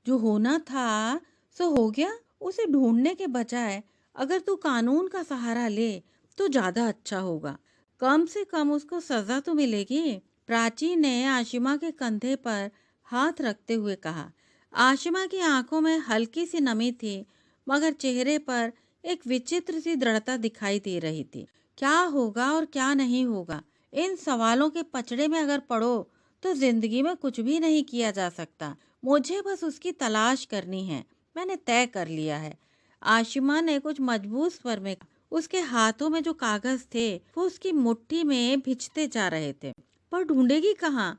जो होना था सो हो गया। उसे ढूंढने के बजाय अगर तू कानून का सहारा ले तो ज्यादा अच्छा होगा। कम से कम उसको सजा तो मिलेगी। प्राची ने आशिमा के कंधे पर हाथ रखते हुए कहा। आशिमा की आंखों में हल्की सी नमी थी, मगर चेहरे पर एक विचित्र सी दृढ़ता दिखाई दे रही थी। क्या होगा और क्या नहीं होगा, इन सवालों के पचड़े में अगर पड़ो तो जिंदगी में कुछ भी नहीं किया जा सकता। मुझे बस उसकी तलाश करनी है, मैंने तय कर लिया है। आशिमा ने कुछ मजबूत स्वर में कहा। उसके हाथों में जो कागज थे वो उसकी मुट्ठी में भिंचते जा रहे थे। पर ढूंढेगी कहाँ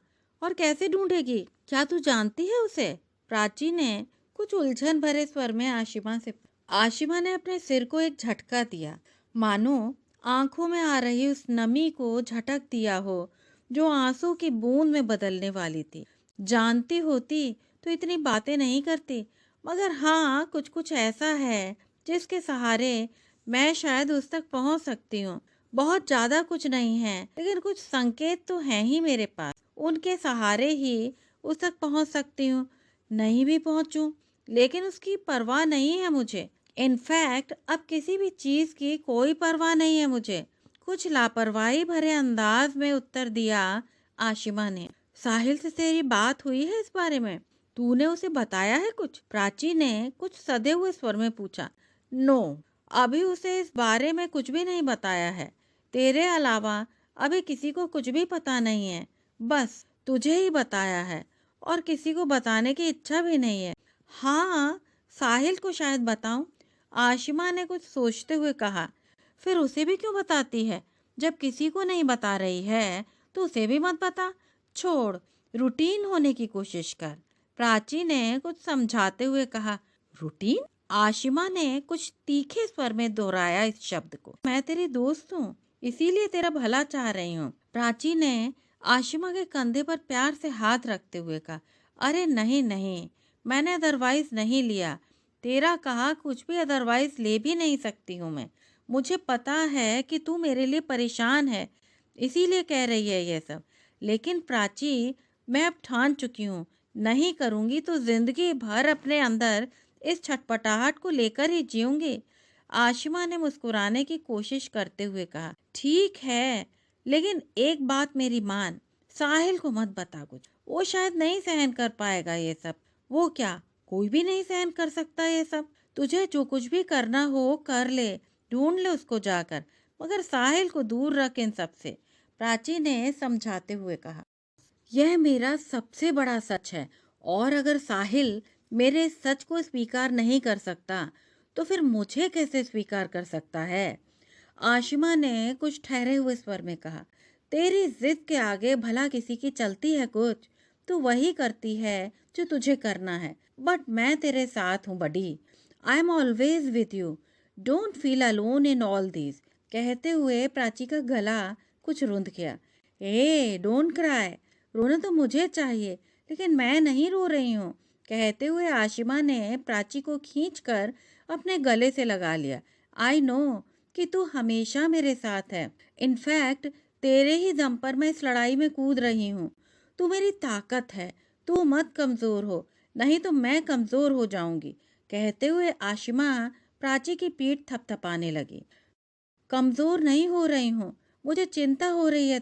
और कैसे ढूंढेगी? क्या तू जानती है उसे? प्राची ने कुछ उलझन भरे स्वर में आशिमा ने अपने सिर को एक झटका दिया, मानो आंखों में आ रही उस नमी को झटक दिया हो जो आंसू की बूंद में बदलने वाली थी। जानती होती तो इतनी बातें नहीं करती, मगर हाँ, कुछ कुछ ऐसा है जिसके सहारे मैं शायद उस तक पहुंच सकती हूँ। बहुत ज्यादा कुछ नहीं है, लेकिन कुछ संकेत तो हैं ही मेरे पास। उनके सहारे ही उस तक पहुंच सकती हूँ। नहीं भी पहुंचूं, लेकिन उसकी परवाह नहीं है मुझे। इनफैक्ट अब किसी भी चीज की कोई परवाह नहीं है मुझे। कुछ लापरवाही भरे अंदाज में उत्तर दिया आशिमा ने। साहिल से तेरी बात हुई है इस बारे में? तूने उसे बताया है कुछ? प्राची ने कुछ सधे हुए स्वर में पूछा। नो, अभी उसे इस बारे में कुछ भी नहीं बताया है। तेरे अलावा अभी किसी को कुछ भी पता नहीं है। बस तुझे ही बताया है, और किसी को बताने की इच्छा भी नहीं है। हाँ, साहिल को शायद बताऊं। आशिमा ने कुछ सोचते हुए कहा। फिर उसे भी क्यों बताती है? जब किसी को नहीं बता रही है तो उसे भी मत बता। छोड़, रूटीन होने की कोशिश कर। प्राची ने कुछ समझाते हुए कहा। रूटीन? आशिमा ने कुछ तीखे स्वर में दोहराया इस शब्द को। मैं तेरी दोस्त हूँ, इसीलिए तेरा भला चाह रही हूँ। प्राची ने आशिमा के कंधे पर प्यार से हाथ रखते हुए कहा। अरे नहीं नहीं, मैंने अदरवाइज नहीं लिया। तेरा कहा कुछ भी अदरवाइज ले भी नहीं सकती हूँ मैं। मुझे पता है कि तू मेरे लिए परेशान है, इसीलिए कह रही है ये सब। लेकिन प्राची, मैं अब ठान चुकी हूँ, नहीं करूँगी तो जिंदगी भर अपने अंदर इस छटपटाहट को लेकर ही जीऊंगी। आशिमा ने मुस्कुराने की कोशिश करते हुए कहा। ठीक है, लेकिन एक बात मेरी मान, साहिल को मत बता कुछ। वो शायद नहीं सहन कर पाएगा ये सब। वो क्या, कोई भी नहीं सहन कर सकता ये सब। तुझे जो कुछ भी करना हो कर ले, ढूंढ ले उसको जाकर, मगर साहिल को दूर रख इन सब से। प्राची ने समझाते हुए कहा। यह मेरा सबसे बड़ा सच है, और अगर साहिल मेरे इस सच को स्वीकार नहीं कर सकता तो फिर मुझे कैसे स्वीकार कर सकता है? आशिमा ने कुछ ठहरे हुए स्वर में कहा। तेरी जिद के आगे भला किसी की चलती है कुछ? तू वही करती है जो तुझे करना है। बट मैं तेरे साथ हूँ buddy. I am always with you. Don't feel alone in all this. कहते हुए प्राची का गला कुछ रुंध गया। ए डोंट क्राई। रोना तो मुझे चाहिए, लेकिन मैं नहीं रो रही हूँ। कहते हुए आशिमा ने प्राची को खींचकर अपने गले से लगा लिया। आई नो कि तू हमेशा मेरे साथ है। इनफैक्ट तेरे ही दम पर मैं इस लड़ाई में कूद रही हूँ। तू मेरी ताकत है। तू मत कमजोर हो, नहीं तो मैं कमजोर हो जाऊंगी। कहते हुए आशिमा प्राची की पीठ थपथपाने लगी। कमजोर नहीं हो रही हूँ, मुझे चिंता हो रही है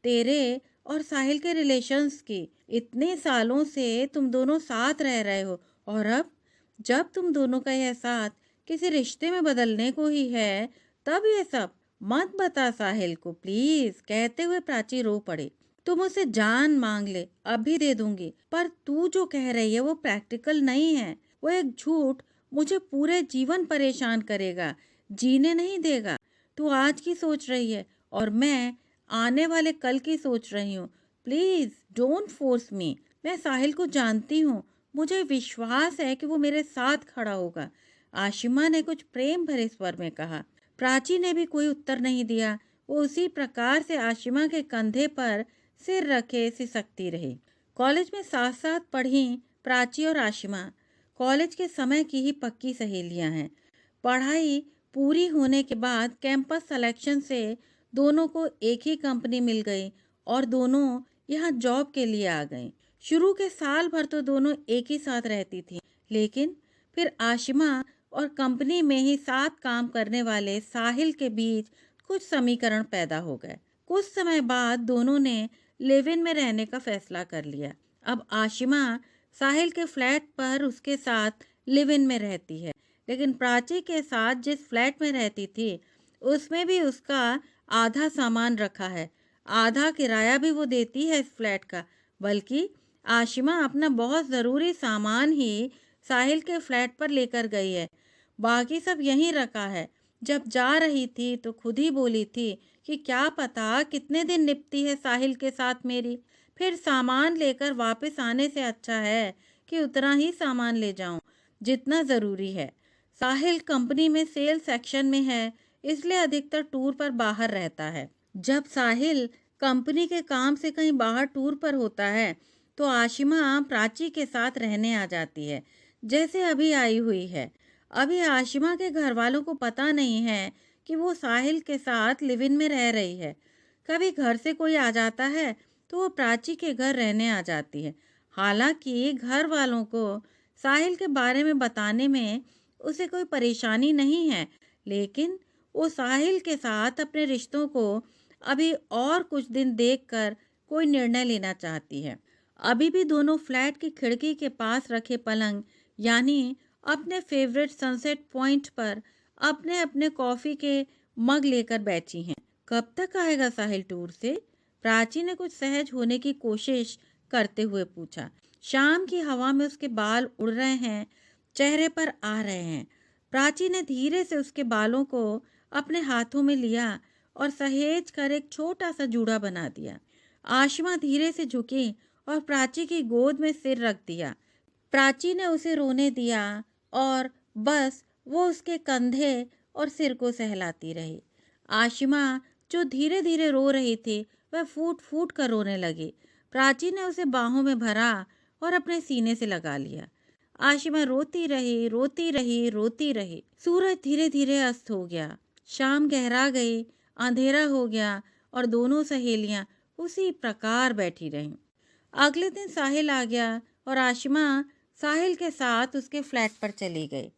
तेरे और साहिल के रिलेशंस की। इतने सालों से तुम दोनों साथ रह रहे हो, और अब जब तुम दोनों का यह साथ किसी रिश्ते में बदलने को ही है, तब ये सब। मत बता साहिल को प्लीज। कहते हुए प्राची रो पड़ी। तू मुझसे जान मांग ले, अभी दे दूंगी, पर तू जो कह रही है वो प्रैक्टिकल नहीं है। वो एक झूठ मुझे पूरे जीवन परेशान करेगा, जीने नहीं देगा। तू आज की सोच रही है और मैं आने वाले कल की सोच रही हूँ। Please don't force me. मैं साहिल को जानती हूँ, मुझे विश्वास है कि वो मेरे साथ खड़ा होगा। आशिमा ने कुछ प्रेम भरे स्वर में कहा। प्राची ने भी कोई उत्तर नहीं दिया। वो उसी प्रकार से आशिमा के कंधे पर सिर रखे सिसकती रही। कॉलेज में साथ साथ पढ़ी प्राची और आशिमा कॉलेज के समय की ही पक्की सहेलियां हैं। पढ़ाई पूरी होने के बाद कैंपस सिलेक्शन से दोनों को एक ही कंपनी मिल गई और दोनों यहाँ जॉब के लिए आ गईं। शुरू के साल भर तो दोनों एक ही साथ रहती थी, लेकिन फिर आशिमा और कंपनी में ही साथ काम करने वाले साहिल के बीच कुछ समीकरण पैदा हो गए। कुछ समय बाद दोनों ने लिव इन में रहने का फैसला कर लिया। अब आशिमा साहिल के फ्लैट पर उसके साथ लिव इन में रहती है, लेकिन प्राची के साथ जिस फ्लैट में रहती थी उसमें भी उसका आधा सामान रखा है। आधा किराया भी वो देती है इस फ्लैट का। बल्कि आशिमा अपना बहुत ज़रूरी सामान ही साहिल के फ्लैट पर लेकर गई है, बाकी सब यहीं रखा है। जब जा रही थी तो खुद ही बोली थी कि क्या पता कितने दिन निपटी है साहिल के साथ मेरी। फिर सामान लेकर वापस आने से अच्छा है कि उतना ही सामान ले जाऊं जितना ज़रूरी है। साहिल कंपनी में सेल सेक्शन में है, इसलिए अधिकतर टूर पर बाहर रहता है। जब साहिल कंपनी के काम से कहीं बाहर टूर पर होता है तो आशिमा प्राची के साथ रहने आ जाती है, जैसे अभी आई हुई है। अभी आशिमा के घर वालों को पता नहीं है कि वो साहिल के साथ लिव इन में रह रही है। कभी घर से कोई आ जाता है तो वो प्राची के घर रहने आ जाती है। हालांकि घर वालों को साहिल के बारे में बताने में उसे कोई परेशानी नहीं है, लेकिन वो साहिल के साथ अपने रिश्तों को अभी और कुछ दिन देखकर कोई निर्णय लेना चाहती है। अभी भी दोनों फ्लैट की खिड़की के पास रखे पलंग यानी अपने फेवरेट सनसेट पॉइंट पर अपने अपने कॉफ़ी के मग लेकर बैठी हैं। कब तक आएगा साहिल टूर से? प्राची ने कुछ सहज होने की कोशिश करते हुए पूछा। शाम की हवा में उसके बाल उड़ रहे हैं, चेहरे पर आ रहे हैं। प्राची ने धीरे से उसके बालों को अपने हाथों में लिया और सहेज कर एक छोटा सा जूड़ा बना दिया। आशिमा धीरे से झुकी और प्राची की गोद में सिर रख दिया। प्राची ने उसे रोने दिया और बस वो उसके कंधे और सिर को सहलाती रही। आशिमा जो धीरे धीरे रो रही थी वह फूट फूट कर रोने लगी। प्राची ने उसे बाहों में भरा और अपने सीने से लगा लिया। आशिमा रोती रही, रोती रही, रोती रही। सूरज धीरे धीरे अस्त हो गया। शाम गहरा गई, अंधेरा हो गया और दोनों सहेलियां उसी प्रकार बैठी रहीं। अगले दिन साहिल आ गया और आशिमा साहिल के साथ उसके फ्लैट पर चली गई।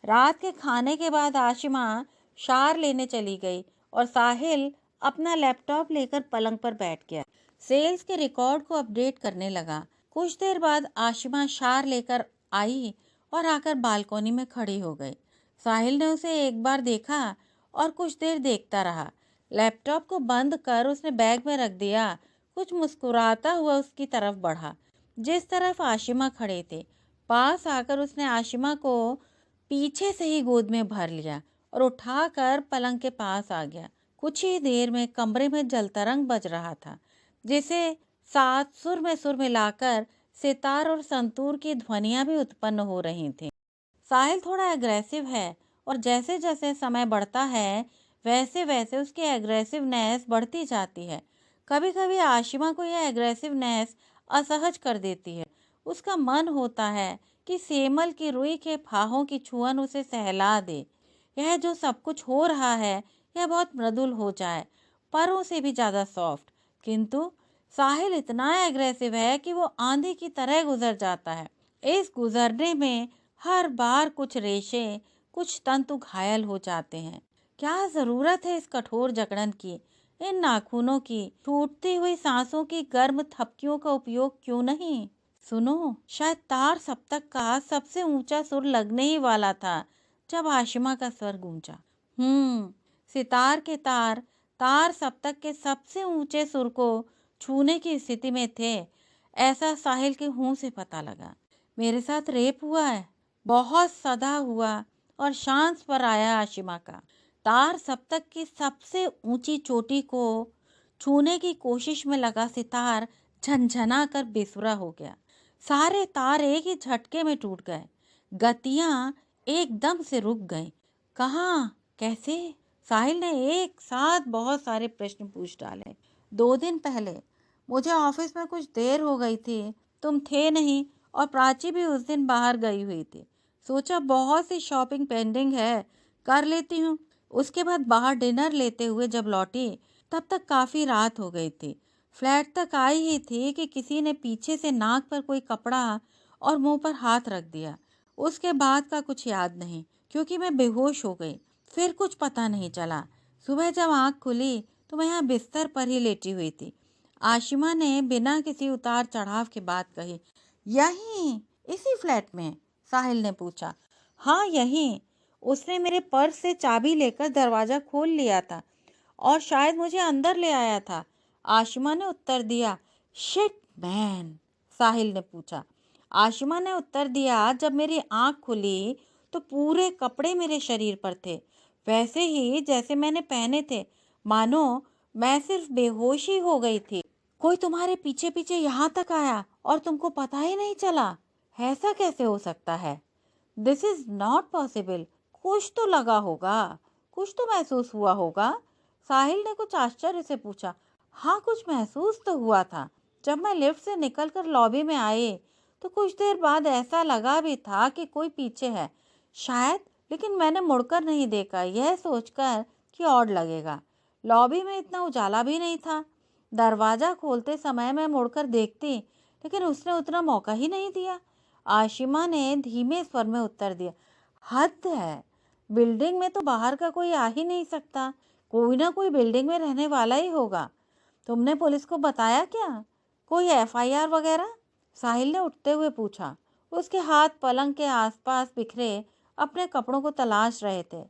रात के खाने के बाद आशिमा शार लेने चली गई और साहिल अपना लैपटॉप लेकर पलंग पर बैठ गया। सेल्स के रिकॉर्ड को अपडेट करने लगा। कुछ देर बाद आशिमा शार लेकर आई और आकर बालकनी में खड़ी हो गई। साहिल ने उसे एक बार देखा और कुछ देर देखता रहा। लैपटॉप को बंद कर उसने बैग में रख दिया। कुछ मुस्कुराता हुआ उसकी तरफ बढ़ा, जिस तरफ आशिमा खड़े थे। पास आकर उसने आशिमा को पीछे से ही गोद में भर लिया और उठाकर पलंग के पास आ गया। कुछ ही देर में कमरे में जलतरंग बज रहा था, जिसे साथ सुर में लाकर सितार और संतूर की ध्वनियां भी उत्पन्न हो रही थीं। साहिल थोड़ा एग्रेसिव है और जैसे जैसे समय बढ़ता है वैसे वैसे उसकी एग्रेसिवनेस बढ़ती जाती है। कभी कभी आशिमा को यह एग्रेसिवनेस असहज कर देती है। उसका मन होता है कि सेमल की रुई के फाहों की छुअन उसे सहला दे। यह जो सब कुछ हो रहा है यह बहुत मृदुल हो जाए, परों से भी ज़्यादा सॉफ्ट। किंतु साहिल इतना एग्रेसिव है कि वो आंधी की तरह गुजर जाता है। इस गुजरने में हर बार कुछ रेशे, कुछ तंतु घायल हो जाते हैं। क्या ज़रूरत है इस कठोर जकड़न की, इन नाखूनों की, टूटती हुई सांसों की गर्म थपकियों का उपयोग क्यों नहीं? सुनो, शायद तार सप्तक का सबसे ऊंचा सुर लगने ही वाला था जब आशिमा का स्वर गूंजा। सितार के तार तार सप्तक के सबसे ऊंचे सुर को छूने की स्थिति में थे, ऐसा साहिल के मुंह से पता लगा। मेरे साथ रेप हुआ है, बहुत सदा हुआ और शांस पर आया आशिमा का। तार सप्तक की सबसे ऊंची चोटी को छूने की कोशिश में लगा सितार झनझना कर बेसुरा हो गया। सारे तार एक ही झटके में टूट गए। गतियां एकदम से रुक गईं। कहाँ, कैसे? साहिल ने एक साथ बहुत सारे प्रश्न पूछ डाले। 2 दिन पहले मुझे ऑफिस में कुछ देर हो गई थी, तुम थे नहीं और प्राची भी उस दिन बाहर गई हुई थी। सोचा बहुत सी शॉपिंग पेंडिंग है, कर लेती हूँ। उसके बाद बाहर डिनर लेते हुए जब लौटी तब तक काफ़ी रात हो गई थी। फ्लैट तक आई ही थी कि किसी ने पीछे से नाक पर कोई कपड़ा और मुंह पर हाथ रख दिया। उसके बाद का कुछ याद नहीं, क्योंकि मैं बेहोश हो गई। फिर कुछ पता नहीं चला। सुबह जब आँख खुली तो मैं यहाँ बिस्तर पर ही लेटी हुई थी। आशिमा ने बिना किसी उतार चढ़ाव की बात कही। यहीं, इसी फ्लैट में? साहिल ने पूछा। हाँ, यहीं। उसने मेरे पर्स से चाबी लेकर दरवाज़ा खोल लिया था और शायद मुझे अंदर ले आया था, आशिमा ने उत्तर दिया। शिट मैन, साहिल ने पूछा। आशिमा ने उत्तर दिया, जब मेरी आंख खुली तो पूरे कपड़े मेरे शरीर पर थे, वैसे ही जैसे मैंने पहने थे, मानो मैं सिर्फ बेहोश ही हो गई थी। कोई तुम्हारे पीछे पीछे यहाँ तक आया और तुमको पता ही नहीं चला? ऐसा कैसे हो सकता है? This is not possible. कुछ तो लगा होगा, कुछ तो महसूस हुआ होगा। साहिल ने कुछ आश्चर्य से पूछा। हाँ, कुछ महसूस तो हुआ था। जब मैं लिफ्ट से निकलकर लॉबी में आई तो कुछ देर बाद ऐसा लगा भी था कि कोई पीछे है, शायद, लेकिन मैंने मुड़कर नहीं देखा, यह सोचकर कि और लगेगा। लॉबी में इतना उजाला भी नहीं था। दरवाज़ा खोलते समय मैं मुड़कर देखती, लेकिन उसने उतना मौका ही नहीं दिया। आशिमा ने धीमे स्वर में उत्तर दिया। हद है, बिल्डिंग में तो बाहर का कोई आ ही नहीं सकता। कोई ना कोई बिल्डिंग में रहने वाला ही होगा। तुमने पुलिस को बताया क्या? कोई एफआईआर वगैरह? साहिल ने उठते हुए पूछा। उसके हाथ पलंग के आसपास बिखरे अपने कपड़ों को तलाश रहे थे।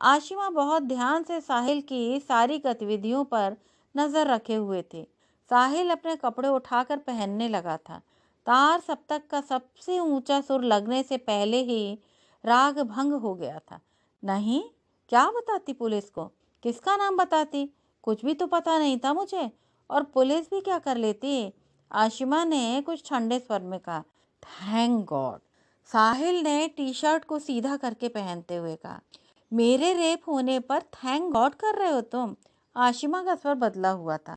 आशिमा बहुत ध्यान से साहिल की सारी गतिविधियों पर नजर रखे हुए थे। साहिल अपने कपड़े उठाकर पहनने लगा था। तार सप्तक का सबसे ऊंचा सुर लगने से पहले ही राग भंग हो गया था। नहीं, क्या बताती पुलिस को? किसका नाम बताती? कुछ भी तो पता नहीं था मुझे। और पुलिस भी क्या कर लेती? आशिमा ने कुछ ठंडे स्वर में कहा। थैंक गॉड, साहिल ने टी शर्ट को सीधा करके पहनते हुए कहा। मेरे रेप होने पर थैंक गॉड कर रहे हो तुम? आशिमा का स्वर बदला हुआ था।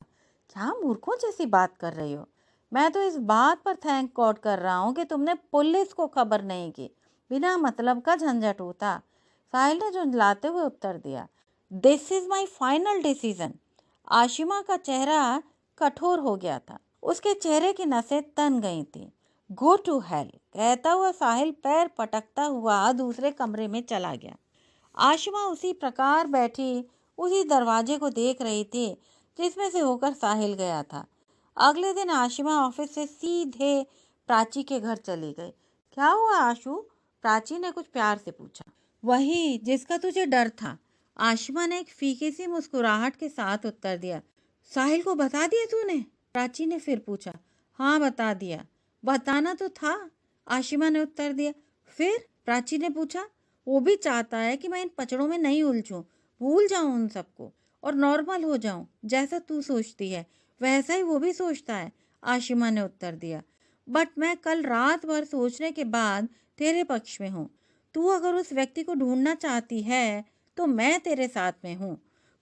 क्या मूर्खों जैसी बात कर रही हो? मैं तो इस बात पर थैंक गॉड कर रहा हूँ कि तुमने पुलिस को खबर नहीं की। बिना मतलब का झंझट होता। साहिल ने झुंझलाते हुए उत्तर दिया। This is my final decision. Ashima का चेहरा कठोर हो गया था। उसके चेहरे की नसें तन गई थी। गो टू हेल, कहता हुआ साहिल पैर पटकता हुआ दूसरे कमरे में चला गया। आशिमा उसी प्रकार बैठी उसी दरवाजे को देख रही थी जिसमें से होकर साहिल गया था। अगले दिन आशिमा ऑफिस से सीधे प्राची के घर चली गई। क्या हुआ आशु? प्राची ने कुछ प्यार से पूछा। वही जिसका तुझे डर था, आशिमा ने एक फीकी सी मुस्कुराहट के साथ उत्तर दिया। साहिल को बता दिया तूने? प्राची ने फिर पूछा। हाँ, बता दिया। बताना तो था, आशिमा ने उत्तर दिया। फिर? प्राची ने पूछा। वो भी चाहता है कि मैं इन पचड़ों में नहीं उलझूं, भूल जाऊं उन सबको और नॉर्मल हो जाऊं। जैसा तू सोचती है वैसा ही वो भी सोचता है, आशिमा ने उत्तर दिया। बट मैं कल रात भर सोचने के बाद तेरे पक्ष में हूँ। तू अगर उस व्यक्ति को ढूंढना चाहती है तो मैं तेरे साथ में हूँ।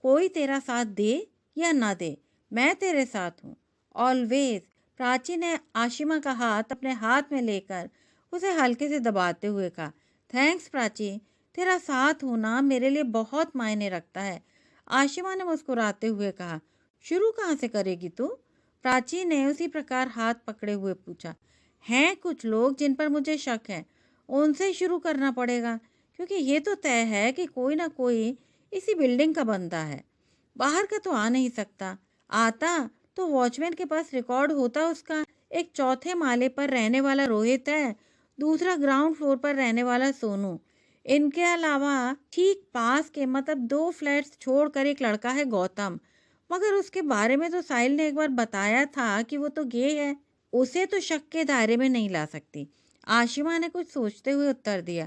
कोई तेरा साथ दे या ना दे, मैं तेरे साथ हूँ, ऑलवेज। प्राची ने आशिमा का हाथ अपने हाथ में लेकर उसे हल्के से दबाते हुए कहा। थैंक्स प्राची, तेरा साथ होना मेरे लिए बहुत मायने रखता है, आशिमा ने मुस्कुराते हुए कहा। शुरू कहाँ से करेगी तू? प्राची ने उसी प्रकार हाथ पकड़े हुए पूछा। हैं कुछ लोग जिन पर मुझे शक है, उनसे ही शुरू करना पड़ेगा, क्योंकि ये तो तय है कि कोई ना कोई इसी बिल्डिंग का बंदा है। बाहर का तो आ नहीं सकता। आता तो वॉचमैन के पास रिकॉर्ड होता उसका। एक चौथे माले पर रहने वाला रोहित है, दूसरा ग्राउंड फ्लोर पर रहने वाला सोनू। इनके अलावा ठीक पास के मतलब 2 फ्लैट्स छोड़कर एक लड़का है गौतम। मगर उसके बारे में तो साहिल ने एक बार बताया था कि वो तो गे है। उसे तो शक के दायरे में नहीं ला सकती, आशिमा ने कुछ सोचते हुए उत्तर दिया।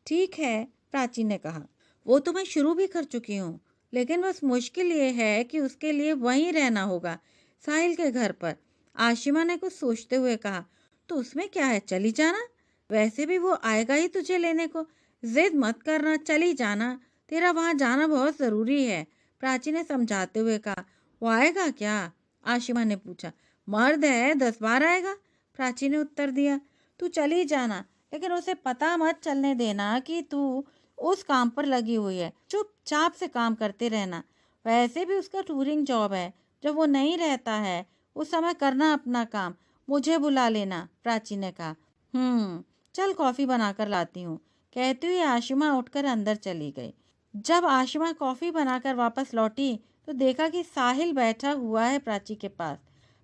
ठीक है, प्राची ने कहा। वो तो मैं शुरू भी कर चुकी हूँ, लेकिन बस मुश्किल ये है कि उसके लिए वहीं रहना होगा, साहिल के घर पर। आशिमा ने कुछ सोचते हुए कहा। तो उसमें क्या है, चली जाना। वैसे भी वो आएगा ही तुझे लेने को। जिद मत करना, चली जाना। तेरा वहां जाना बहुत जरूरी है, प्राची ने समझाते हुए कहा। वो आएगा क्या? आशिमा ने पूछा। मर्द है, 10 बार आएगा, प्राची ने उत्तर दिया। तू चली जाना, लेकिन उसे पता मत चलने देना कि तू उस काम पर लगी हुई है। चुपचाप से काम करते रहना। वैसे भी उसका टूरिंग जॉब है, जब वो नहीं रहता है उस समय करना अपना काम, मुझे बुला लेना, प्राची ने कहा। चल कॉफ़ी बनाकर लाती हूँ, कहती हुई आशिमा उठकर अंदर चली गई। जब आशिमा कॉफ़ी बनाकर वापस लौटी तो देखा कि साहिल बैठा हुआ है प्राची के पास।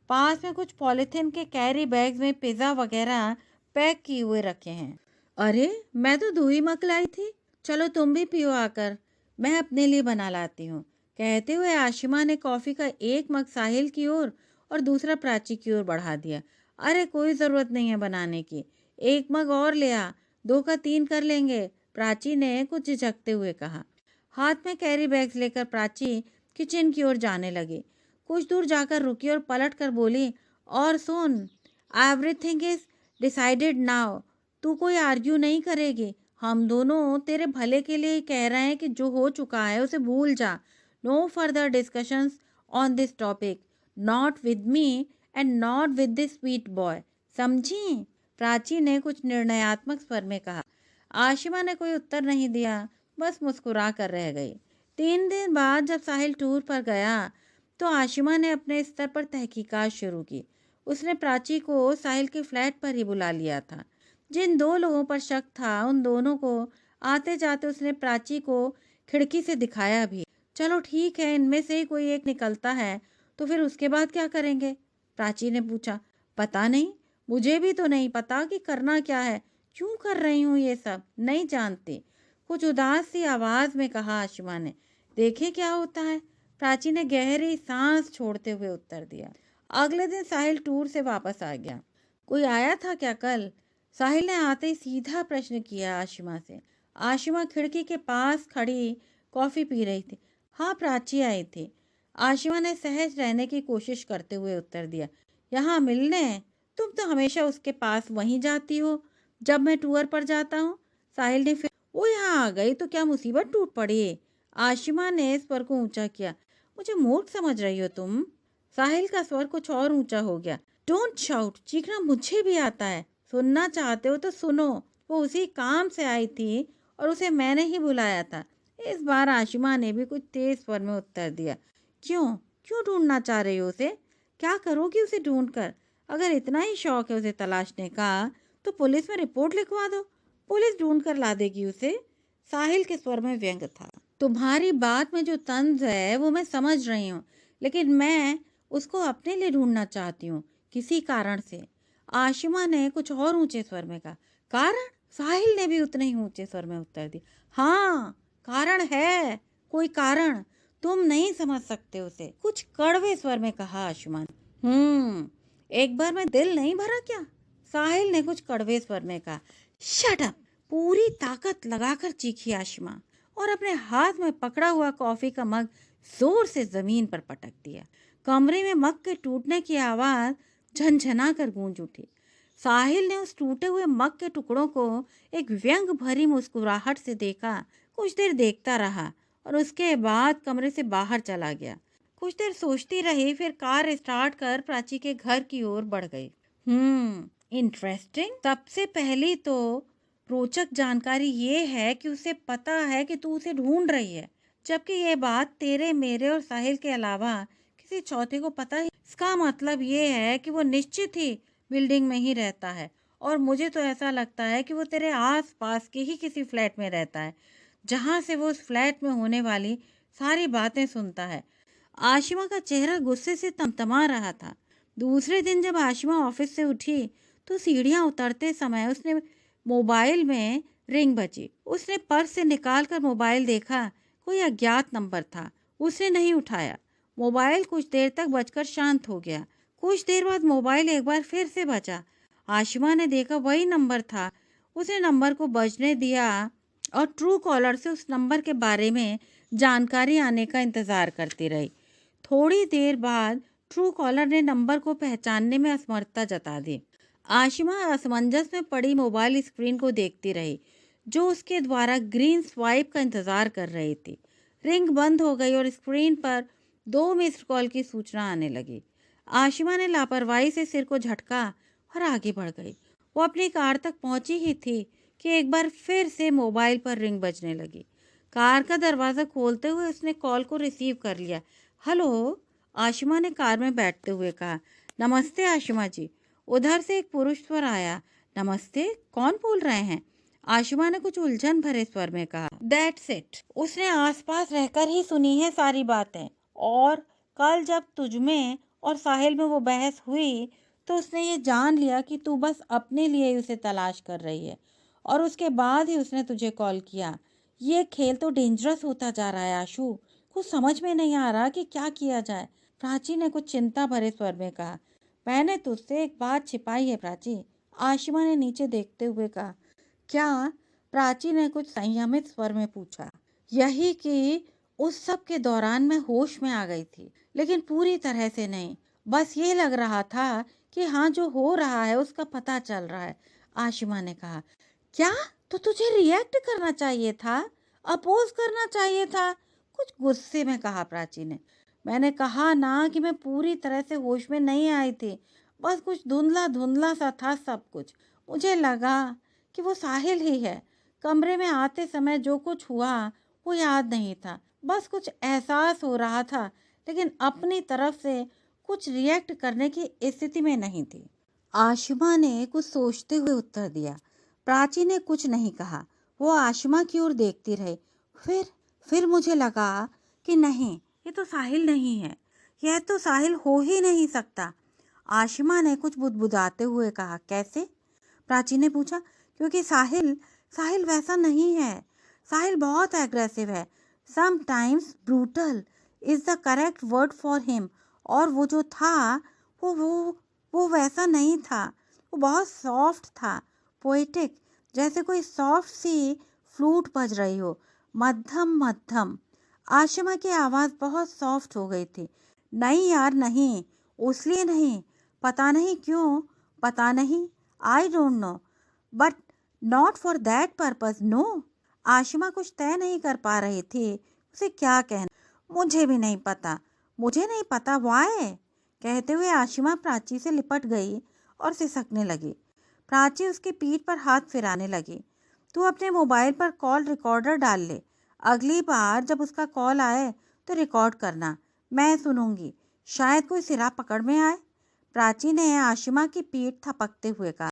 पास में कुछ पॉलीथिन के कैरी बैग्स में पिज़्ज़ा वगैरह पैक किए हुए रखे हैं। अरे, मैं तो दूही मक लाई थी, चलो तुम भी पियो आकर, मैं अपने लिए बना लाती हूँ, कहते हुए आशिमा ने कॉफ़ी का एक मग साहिल की ओर और दूसरा प्राची की ओर बढ़ा दिया। अरे कोई ज़रूरत नहीं है बनाने की, एक मग और ले आ, 2 का 3 कर लेंगे, प्राची ने कुछ झिझकते हुए कहा। हाथ में कैरी बैग्स लेकर प्राची किचन की ओर जाने लगी। कुछ दूर जाकर रुकी और पलट कर बोली, और सुन, एवरीथिंग इज डिसाइडेड नाउ, तू कोई आर्ग्यू नहीं करेगी, हम दोनों तेरे भले के लिए कह रहे हैं कि जो हो चुका है उसे भूल जा। No further discussions on this topic, not with me and not with this sweet boy, समझी? प्राची ने कुछ निर्णयात्मक स्वर में कहा। आशिमा ने कोई उत्तर नहीं दिया, बस मुस्कुरा कर रह गई। 3 दिन बाद जब साहिल टूर पर गया तो आशिमा ने अपने स्तर पर तहकीकात शुरू की। उसने प्राची को साहिल के फ्लैट पर ही बुला लिया था। जिन 2 लोगों पर शक था उन दोनों को आते जाते उसने प्राची को खिड़की से दिखाया भी। चलो ठीक है, इनमें से ही कोई एक निकलता है तो फिर उसके बाद क्या करेंगे? प्राची ने पूछा। पता नहीं, मुझे भी तो नहीं पता कि करना क्या है, क्यों कर रही हूँ ये सब, नहीं जानती, कुछ उदास सी आवाज में कहा आशिमा ने। देखे क्या होता है, प्राची ने गहरी सांस छोड़ते हुए उत्तर दिया। अगले दिन साहिल टूर से वापस आ गया। कोई आया था क्या कल? साहिल ने आते ही सीधा प्रश्न किया आशिमा से। आशिमा खिड़की के पास खड़ी कॉफी पी रही थी। हाँ, प्राची आई थी, आशिमा ने सहज रहने की कोशिश करते हुए उत्तर दिया। यहाँ मिलने? तुम तो हमेशा उसके पास वहीं जाती हो जब मैं टूर पर जाता हूँ। साहिल ने फिर, वो यहाँ आ गई तो क्या मुसीबत टूट पड़ी? आशिमा ने स्वर को ऊंचा किया। मुझे मूर्ख समझ रही हो तुम? साहिल का स्वर कुछ और ऊंचा हो गया। डोंट शाउट, चीखना मुझे भी आता है, सुनना चाहते हो तो सुनो, वो उसी काम से आई थी और उसे मैंने ही बुलाया था। इस बार आशिमा ने भी कुछ तेज स्वर में उत्तर दिया। क्यों क्यों ढूंढना चाह रही हो उसे? क्या करोगी उसे ढूंढकर? अगर इतना ही शौक है उसे तलाशने का तो पुलिस में रिपोर्ट लिखवा दो, पुलिस ढूंढ कर ला देगी उसे। साहिल के स्वर में व्यंग था। तुम्हारी बात में जो तंज है वो मैं समझ रही हूँ, लेकिन मैं उसको अपने लिए ढूंढना चाहती हूँ, किसी कारण से। आशिमा ने कुछ और ऊंचे स्वर में कहा। कारण? साहिल ने भी उतने ही ऊंचे स्वर में उत्तर दिया। हाँ, कारण है, कोई कारण, तुम नहीं समझ सकते उसे, कुछ कड़वे स्वर में कहा आशिमा ने। एक बार में दिल नहीं भरा क्या? साहिल ने कुछ कड़वे स्वर में कहा। शट अप, पूरी ताकत लगाकर चीखी आशिमा और अपने हाथ में पकड़ा हुआ कॉफी का मग जोर से जमीन पर पटक दिया। कमरे में मग के टूटने की आवाज झनझना कर गूंज उठी। साहिल ने उस टूटे हुए मग के टुकड़ों को एक व्यंग भरी मुस्कुराहट से देखा। कुछ देर देखता रहा और उसके बाद कमरे से बाहर चला गया। कुछ देर सोचती रही, फिर कार स्टार्ट कर प्राची के घर की ओर बढ़ गई। इंटरेस्टिंग। सबसे पहली तो रोचक जानकारी ये है कि उसे पता है कि तू उसे ढूंढ रही है, जबकि ये बात तेरे, मेरे और साहिल के अलावा किसी चौथे को पता ही। इसका मतलब ये है कि वो निश्चित ही बिल्डिंग में ही रहता है और मुझे तो ऐसा लगता है कि वो तेरे आस पास के ही किसी फ्लैट में रहता है, जहां से वो उस फ्लैट में होने वाली सारी बातें सुनता है। आशिमा का चेहरा गुस्से से तमतमा रहा था। दूसरे दिन जब आशिमा ऑफिस से उठी तो सीढ़ियां उतरते समय उसने मोबाइल में रिंग बजी। उसने पर्स से निकाल कर मोबाइल देखा, कोई अज्ञात नंबर था। उसने नहीं उठाया। मोबाइल कुछ देर तक बजकर शांत हो गया। कुछ देर बाद मोबाइल एक बार फिर से बजा। आशिमा ने देखा वही नंबर था। उसने नंबर को बजने दिया और ट्रू कॉलर से उस नंबर के बारे में जानकारी आने का इंतजार करती रही। थोड़ी देर बाद ट्रू कॉलर ने नंबर को पहचानने में असमर्थता जता दी। आशिमा असमंजस में पड़ी मोबाइल स्क्रीन को देखती रही, जो उसके द्वारा ग्रीन स्वाइप का इंतजार कर रही थी। रिंग बंद हो गई और स्क्रीन पर 2 मिस्ड कॉल की सूचना आने लगी। आशिमा ने लापरवाही से सिर को झटका और आगे बढ़ गई। वो अपनी कार तक पहुंची ही थी कि एक बार फिर से मोबाइल पर रिंग बजने लगी। कार का दरवाज़ा खोलते हुए उसने कॉल को रिसीव कर लिया। हेलो, आशिमा ने कार में बैठते हुए कहा। नमस्ते आशिमा जी। उधर से एक पुरुष स्वर आया। नमस्ते, कौन बोल रहे हैं? आशिमा ने कुछ उलझन भरे स्वर में कहा। That's it. उसने आसपास रहकर ही सुनी है सारी बातें। और कल जब तुझमें और साहिल में वो बहस हुई तो उसने ये जान लिया कि तू बस अपने लिए ही उसे तलाश कर रही है, और उसके बाद ही उसने तुझे कॉल किया। ये खेल तो डेंजरस होता जा रहा है आशु। कुछ समझ में नहीं आ रहा कि क्या किया जाए। प्राची ने कुछ चिंता भरे स्वर में कहा। मैंने तुझसे एक बात छिपाई है प्राची, आशिमा ने नीचे देखते हुए कहा। क्या? प्राची ने कुछ संयमित स्वर में पूछा। यही कि उस सब के दौरान मैं होश में आ गई थी, लेकिन पूरी तरह से नहीं। बस ये लग रहा था कि हाँ, जो हो रहा है उसका पता चल रहा है। आशिमा ने कहा। क्या? तो तुझे रिएक्ट करना चाहिए था, अपोज करना चाहिए था, कुछ गुस्से में कहा प्राची ने। मैंने कहा ना कि मैं पूरी तरह से होश में नहीं आई थी, बस कुछ धुंधला धुंधला सा था सब कुछ। मुझे लगा कि वो साहिल ही है। कमरे में आते समय जो कुछ हुआ वो याद नहीं था, बस कुछ एहसास हो रहा था, लेकिन अपनी तरफ से कुछ रिएक्ट करने की स्थिति में नहीं थी। आशिमा ने कुछ सोचते हुए उत्तर दिया। प्राची ने कुछ नहीं कहा। वो आशिमा की ओर देखती रही। फिर फिर मुझे लगा कि नहीं, ये तो साहिल नहीं है। यह तो साहिल हो ही नहीं सकता। आशिमा ने कुछ बुदबुदाते हुए कहा। कैसे? प्राची ने पूछा। क्योंकि साहिल साहिल वैसा नहीं है। साहिल बहुत एग्रेसिव है, sometimes brutal is the correct word for him. और वो जो था, वो वो वो वैसा नहीं था। वो बहुत सॉफ्ट था, पोएटिक, जैसे कोई सॉफ्ट सी फ्लूट बज रही हो, मध्यम मध्यम। आशिमा की आवाज़ बहुत सॉफ्ट हो गई थी। नहीं यार नहीं, उसलिए नहीं। पता नहीं क्यों, पता नहीं, I don't know, but not for that purpose, no. Ashima कुछ तय नहीं कर पा रही थी उसे क्या कहना। मुझे भी नहीं पता, मुझे नहीं पता वाई, कहते हुए आशिमा प्राची से लिपट गई और सिसकने लगी। प्राची उसकी पीठ पर हाथ फिराने लगी। तू अपने मोबाइल पर कॉल रिकॉर्डर डाल ले। अगली बार जब उसका कॉल आए तो रिकॉर्ड करना, मैं सुनूंगी। शायद कोई सिरा पकड़ में आए। प्राची ने आशिमा की पीठ थपकते हुए कहा।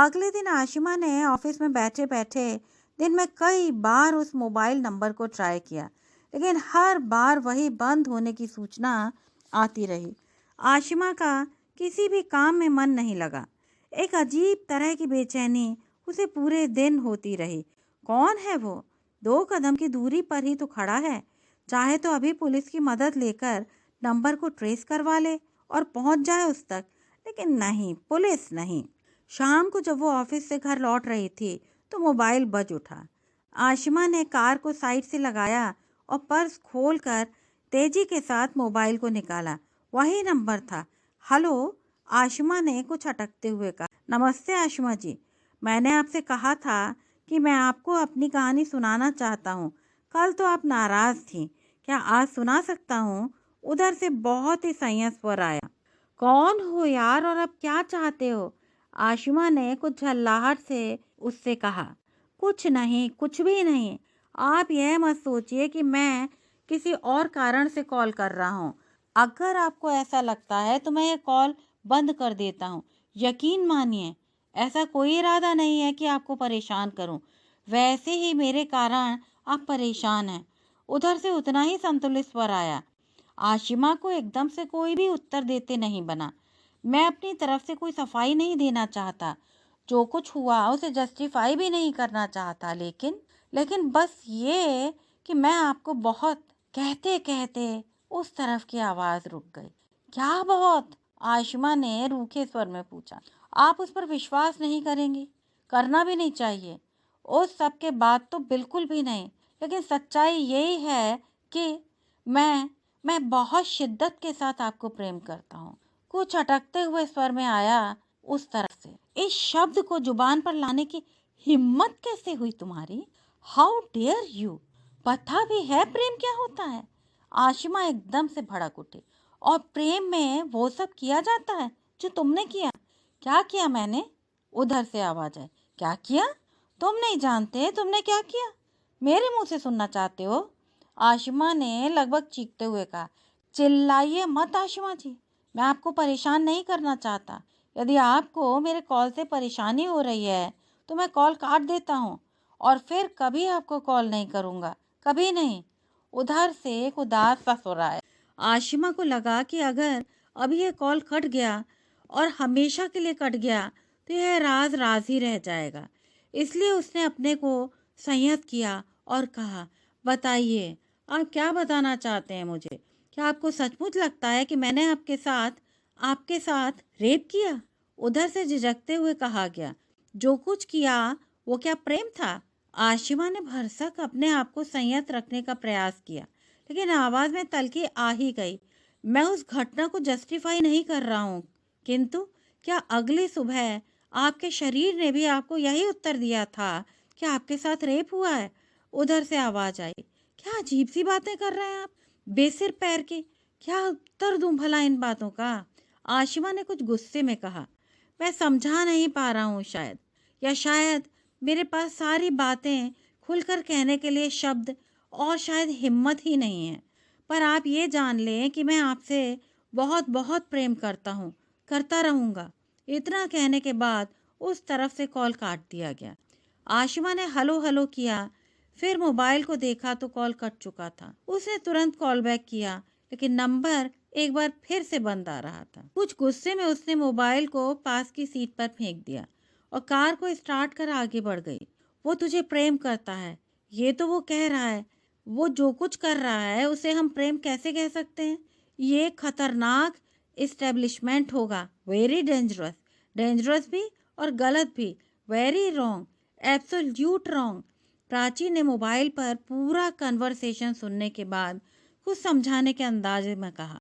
अगले दिन आशिमा ने ऑफिस में बैठे बैठे दिन में कई बार उस मोबाइल नंबर को ट्राई किया, लेकिन हर बार वही बंद होने की सूचना आती रही। आशिमा का किसी भी काम में मन नहीं लगा। एक अजीब तरह की बेचैनी उसे पूरे दिन होती रही। कौन है वो? 2 कदम की दूरी पर ही तो खड़ा है। चाहे तो अभी पुलिस की मदद लेकर नंबर को ट्रेस करवा ले और पहुंच जाए उस तक, लेकिन नहीं, पुलिस नहीं। शाम को जब वो ऑफिस से घर लौट रही थी तो मोबाइल बज उठा। आशिमा ने कार को साइड से लगाया और पर्स खोलकर तेजी के साथ मोबाइल को निकाला। वही नंबर था। हेलो, आशिमा ने कुछ अटकते हुए कहा। नमस्ते आशिमा जी, मैंने आपसे कहा था कि मैं आपको अपनी कहानी सुनाना चाहता हूँ। कल तो आप नाराज थी, क्या आज सुना सकता हूँ? उधर से बहुत ही संयम स्वर आया। कौन हो यार, और अब क्या चाहते हो? आशिमा ने कुछ झल्लाहट से उससे कहा। कुछ नहीं, कुछ भी नहीं। आप यह मत सोचिए कि मैं किसी और कारण से कॉल कर रहा हूँ। अगर आपको ऐसा लगता है तो मैं ये कॉल बंद कर देता हूँ। यकीन मानिए, ऐसा कोई इरादा नहीं है कि आपको परेशान करूँ। वैसे ही मेरे कारण आप परेशान हैं। उधर से उतना ही संतुलित स्वर आया। आशिमा को एकदम से कोई भी उत्तर देते नहीं बना। मैं अपनी तरफ से कोई सफाई नहीं देना चाहता, जो कुछ हुआ उसे जस्टिफाई भी नहीं करना चाहता, लेकिन बस ये कि मैं आपको बहुत, कहते कहते उस तरफ की आवाज रुक गई। क्या बहुत? आशिमा ने रूखे स्वर में पूछा। आप उस पर विश्वास नहीं करेंगी, करना भी नहीं चाहिए। उस सब के बाद तो बिल्कुल भी नहीं, लेकिन सच्चाई यही है कि मैं मैं बहुत शिद्दत के साथ आपको प्रेम करता हूँ। कुछ अटकते हुए स्वर में आया उस तरफ से। इस शब्द को जुबान पर लाने की हिम्मत कैसे हुई तुम्हारी? How dare you! पता भी है प्रेम क्या होता है? आशिमा एकदम से भड़क उठी। और प्रेम में वो सब किया जाता है जो तुमने किया? क्या किया मैंने? उधर से आवाज आई। क्या किया? तुम नहीं जानते तुमने क्या किया? मेरे मुंह से सुनना चाहते हो? आशिमा ने लगभग चीखते हुए कहा। चिल्लाइए मत आशिमा जी, मैं आपको परेशान नहीं करना चाहता। यदि आपको मेरे कॉल से परेशानी हो रही है, तो मैं कॉल काट देता हूँ और फिर कभी आपको कॉल नहीं करूँगा, कभी नहीं। उधर से एक उदास सा सुर आया। आशिमा को लगा कि अगर अभी ये कॉल कट गया और हमेशा के लिए कट गया, तो यह राज राज ही रह जाएगा। इसलिए उसने अपने को संयत किया और कहा, बताइए, आप क्या बताना चाहते हैं मुझे? क्या आपको सचमुच लगता है कि मैंने आपके साथ रेप किया? उधर से झिझकते हुए कहा गया। जो कुछ किया वो क्या प्रेम था? आशिमा ने भरसक अपने आप को संयत रखने का प्रयास किया, लेकिन आवाज में तल्खी आ ही गई। मैं उस घटना को जस्टिफाई नहीं कर रहा हूँ, किंतु क्या अगली सुबह आपके शरीर ने भी आपको यही उत्तर दिया था कि आपके साथ रेप हुआ है? उधर से आवाज आई। क्या अजीब सी बातें कर रहे हैं आप, बेसिर पैर के। क्या उत्तर दूं भला इन बातों का? आशिमा ने कुछ गुस्से में कहा। मैं समझा नहीं पा रहा हूँ शायद, या शायद मेरे पास सारी बातें खुलकर कहने के लिए शब्द और शायद हिम्मत ही नहीं है। पर आप ये जान लें कि मैं आपसे बहुत बहुत प्रेम करता हूँ, करता रहूँगा। इतना कहने के बाद उस तरफ से कॉल काट दिया गया। आशिमा ने हलो हलो किया, फिर मोबाइल को देखा तो कॉल कट चुका था। उसने तुरंत कॉल बैक किया, लेकिन नंबर एक बार फिर से बंद आ रहा था। कुछ गुस्से में उसने मोबाइल को पास की सीट पर फेंक दिया और कार को स्टार्ट कर आगे बढ़ गई। वो तुझे प्रेम करता है, ये तो वो कह रहा है। वो जो कुछ कर रहा है उसे हम प्रेम कैसे कह सकते हैं? ये खतरनाक इस्टेब्लिशमेंट होगा, वेरी डेंजरस। डेंजरस भी और गलत भी, very wrong, absolute wrong. Prachi ने मोबाइल पर पूरा कन्वर्सेशन सुनने के बाद कुछ समझाने के अंदाजे में कहा।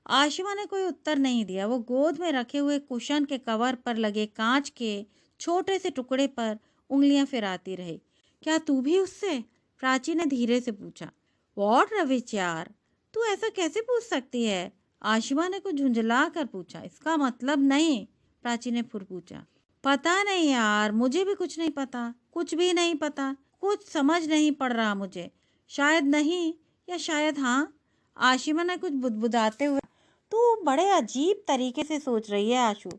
आशिमा ने कोई उत्तर नहीं दिया। वो गोद में रखे हुए कुशन के कवर पर लगे कांच के छोटे से टुकड़े पर उंगलियां फिराती रही। क्या तू भी उससे? प्राची ने धीरे से पूछा। वॉट रविच यार, तू ऐसा कैसे पूछ सकती है? आशिमा ने कुछ झुंझला कर पूछा। इसका मतलब नहीं, प्राची ने फिर पूछा। पता नहीं यार, मुझे भी कुछ नहीं पता, कुछ भी नहीं पता, कुछ समझ नहीं पड़ रहा मुझे। शायद नहीं, या शायद हाँ। आशिमा ने कुछ बुदबुदाते हुए। तू बड़े अजीब तरीके से सोच रही है आशु,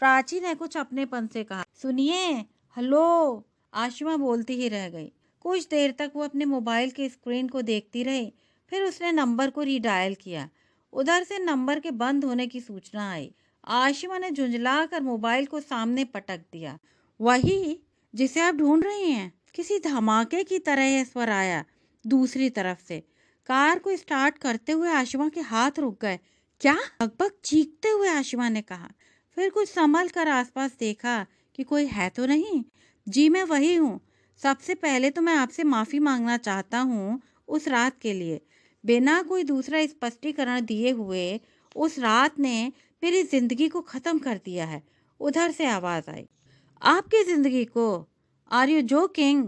प्राची ने कुछ अपनेपन से कहा। सुनिए, हेलो। आशिमा बोलती ही रह गई। कुछ देर तक वो अपने मोबाइल के स्क्रीन को देखती रही, फिर उसने नंबर को रीडायल किया। उधर से नंबर के बंद होने की सूचना आई। आशिमा ने झुंझला कर मोबाइल को सामने पटक दिया। वही जिसे आप ढूंढ रही हैं। किसी धमाके की तरह यह स्वर आया दूसरी तरफ से। कार को स्टार्ट करते हुए आशिमा के हाथ रुक गए। क्या? लगभग चीखते हुए आशिमा ने कहा। फिर कुछ संभल कर आसपास देखा कि कोई है तो नहीं। जी मैं वही हूँ। सबसे पहले तो मैं आपसे माफ़ी मांगना चाहता हूँ उस रात के लिए। बिना कोई दूसरा स्पष्टीकरण दिए हुए उस रात ने मेरी ज़िंदगी को ख़त्म कर दिया है। उधर से आवाज़ आई। आपकी ज़िंदगी को? Are you joking?